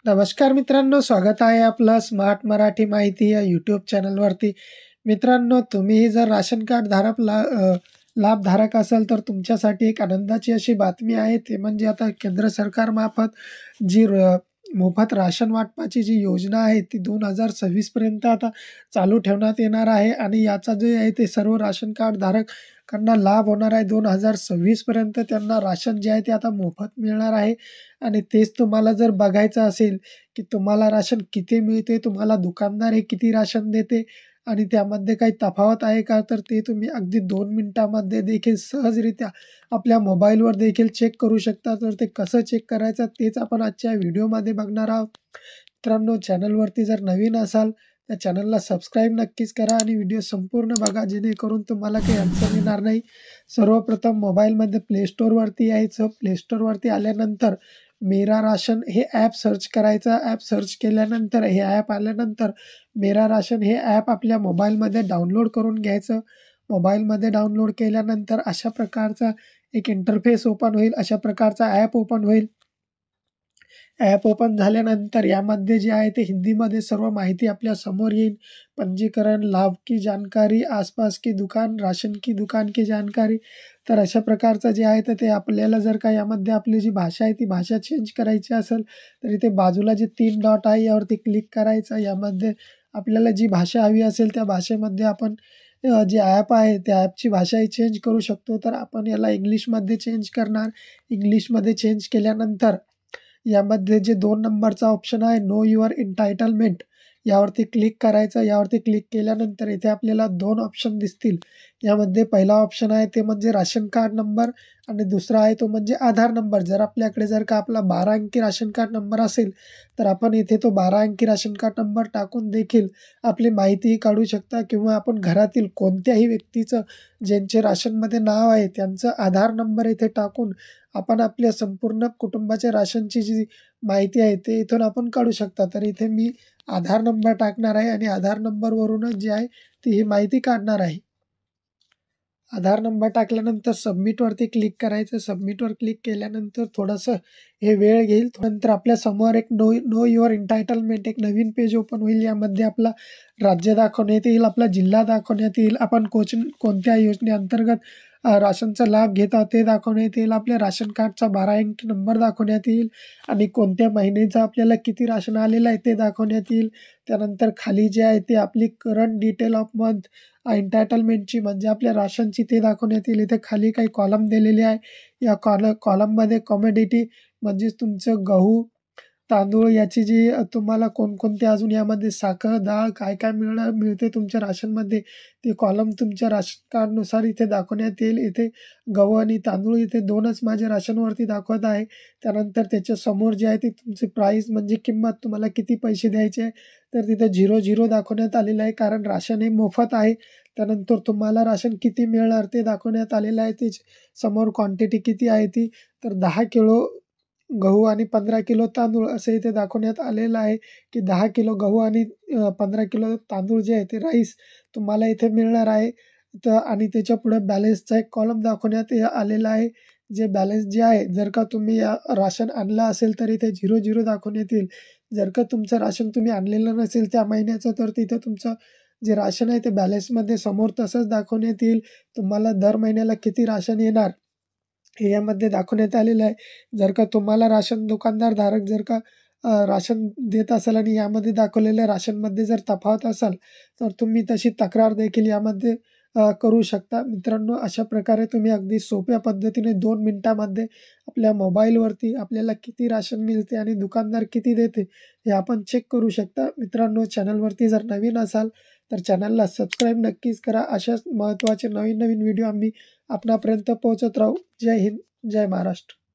नमस्कार मित्रांनो, स्वागत आहे आपलं स्मार्ट मराठी माहिती या यूट्यूब चॅनलवरती. मित्रांनो, तुम्हीही जर राशन कार्ड लाभधारक असाल तर तुमच्यासाठी एक आनंदाची अशी बातमी आहे. ते म्हणजे आता केंद्र सरकारमार्फत जी मोफत राशन वाटपाची जी योजना आहे ती 2026 पर्यंत आता चालू ठेवण्यात येणार आहे आणि याचा जे आहे ते सर्व राशन कार्ड धारकांना लाभ होणार आहे. 2026 पर्यंत त्यांना राशन जे आहे ते आता मोफत मिळणार आहे. आणि तेच तुम्हाला जर बघायचं असेल, की तुम्हाला राशन किती मिळते, तुम्हाला दुकानदार हे किती राशन देते आणि त्यामध्ये काही तफावत आहे का? तर ते तुम्ही अगदी 2 मिनिटामध्ये देखील सहजरित्या आपल्या मोबाईलवर देखील चेक करू शकता. तर ते कसं चेक करायचं तेच आपण आजच्या व्हिडिओमध्ये बघणार आहोत. मित्रांनो, चॅनलवरती जर नवीन असाल त्या चॅनलला सबस्क्राईब नक्कीच करा आणि व्हिडिओ संपूर्ण बघा, जेणेकरून तुम्हाला काही अडचण येणार नाही. सर्वप्रथम मोबाईलमध्ये प्ले स्टोअरवरती यायचं. प्ले स्टोअरवरती आल्यानंतर मेरा राशन हे ॲप सर्च करायचं. ॲप सर्च केल्यानंतर हे ॲप आल्यानंतर मेरा राशन हे ॲप आपल्या मोबाईलमध्ये डाउनलोड करून घ्यायचं. मोबाईलमध्ये डाउनलोड केल्यानंतर अशा प्रकारचा एक इंटरफेस ओपन होईल. अशा प्रकारचा ॲप ओपन होईल. ॲप ओपन झाल्यानंतर यामध्ये जे आहे ते हिंदीमध्ये सर्व माहिती आपल्या समोर येईल. पंजीकरण, लाभ की जानकारी, आसपास की दुकान, राशन की दुकान की जानकारी. तर अशा प्रकारचं जे आहे तर ते आपल्याला जर का यामध्ये आपली जी भाषा आहे ती भाषा चेंज करायची असेल तर इथे बाजूला जे 3 डॉट आहे यावरती क्लिक करायचं. यामध्ये आपल्याला जी भाषा हवी असेल त्या भाषेमध्ये आपण जे ॲप आहे त्या ॲपची भाषाही चेंज करू शकतो. तर आपण याला इंग्लिशमध्ये चेंज करणार. इंग्लिशमध्ये चेंज केल्यानंतर यामध्ये जे 2 नंबरचा ऑप्शन आहे नो युअर एन्टायटलमेंट यावरती क्लिक करायचं. यावरती क्लिक केल्यानंतर इथे आपल्याला 2 ऑप्शन दिसतील. यामध्ये पहिला ऑप्शन आहे ते म्हणजे राशन कार्ड नंबर आणि दुसरा आहे तो म्हणजे आधार नंबर. जर का आपला 12 अंकी राशन कार्ड नंबर असेल तर आपण इथे तो 12 अंकी राशन कार्ड नंबर टाकून देखील आपली माहितीही काढू शकता किंवा आपण घरातील कोणत्याही व्यक्तीचं ज्यांचे राशनमध्ये नाव आहे त्यांचा आधार नंबर इथे टाकून आपण आपल्या संपूर्ण कुटुंबाच्या राशनची जी माहिती आहे ते इथून आपण काढू शकता. तर इथे मी आधार नंबर टाकणार आहे आणि आधार नंबरवरूनच जी आहे ती ही माहिती काढणार आहे. आधार नंबर टाकल्यानंतर सबमिटवरती क्लिक करायचं. सबमिटवर क्लिक केल्यानंतर थोडंसं हे वेळ घेईल. नंतर आपल्या समोर एक नो नो युअर एन्टायटलमेंट एक नवीन पेज ओपन होईल. यामध्ये आपला राज्य दाखवण्यात येईल, आपला जिल्हा दाखवण्यात येईल, आपण कोणत्या योजनेअंतर्गत राशनचा लाभ घेत आहोत ते दाखवण्यात येईल. आपल्या राशन कार्डचा 12 अंकी नंबर दाखवण्यात येईल आणि कोणत्या महिन्याचं आपल्याला किती राशन आलेलं आहे ते दाखवण्यात येईल. त्यानंतर खाली जे आहे ते आपली करंट डिटेल ऑफ मंथ एन्टायटलमेंटची म्हणजे आपल्या राशनची ते दाखवण्यात येईल. इथे खाली काही कॉलम दिलेले आहे. या कॉलममध्ये कमोडिटी म्हणजेच तुमचं गहू, तांदूळ याची जी तुम्हाला कोणकोणते अजून यामध्ये साखर, डाळ काय-काय मिळते तुमच्या राशनमध्ये ते कॉलम तुमच्या राशन कार्डनुसार इथे दाखवण्यात येईल. इथे गहू आणि तांदूळ इथे 2च माझ्या राशनवरती दाखवत आहे. त्यानंतर त्याच्यासमोर जे आहे ते तुमची प्राईस म्हणजे किंमत तुम्हाला किती पैसे द्यायचे आहे. तर तिथे 00 दाखवण्यात आलेलं आहे कारण राशन हे मोफत आहे. त्यानंतर तुम्हाला राशन किती मिळणार ते दाखवण्यात आलेलं आहे. ते समोर क्वांटिटी किती आहे ती तर 10 किलो गहू आणि 15 किलो तांदूळ असं इथे दाखवण्यात आलेलं आहे, की 10 किलो गहू आणि 15 किलो तांदूळ जे आहे ते राईस तुम्हाला इथे मिळणार आहे. तर आणि त्याच्यापुढे बॅलन्सचा एक कॉलम दाखवण्यात आलेला आहे. जे बॅलन्स जे आहे जर का तुम्ही राशन आणलं असेल तर इथे 00 दाखवण्यात येईल. जर का तुमचं राशन तुम्ही आणलेलं नसेल त्या महिन्याचं तर तिथं तुमचं जे राशन आहे ते बॅलन्समध्ये समोर तसंच दाखवण्यात येईल. तुम्हाला दर महिन्याला किती राशन येणार हे यामध्ये दाखवण्यात आलेलं आहे. जर का तुम्हाला राशन दुकानदार धारक जर का राशन देत असाल आणि यामध्ये दाखवलेल्या राशनमध्ये जर तफावत असाल तर तुम्ही तशी तक्रार देखील यामध्ये करू शकता. मित्रांनो, अशा प्रकारे तुम्ही अगदी सोप्या पद्धतीने 2 मिनिटामध्ये आपल्या मोबाईलवरती आपल्याला किती राशन मिळते आणि दुकानदार किती देते हे आपण चेक करू शकता. मित्रांनो, चॅनलवरती जर नवीन असाल तर चॅनलला सबस्क्राईब नक्कीच करा. अशाच महत्त्वाचे नवीन-नवीन व्हिडिओ आम्ही आपणापर्यंत पोहोचत राहू. जय हिंद, जय महाराष्ट्र.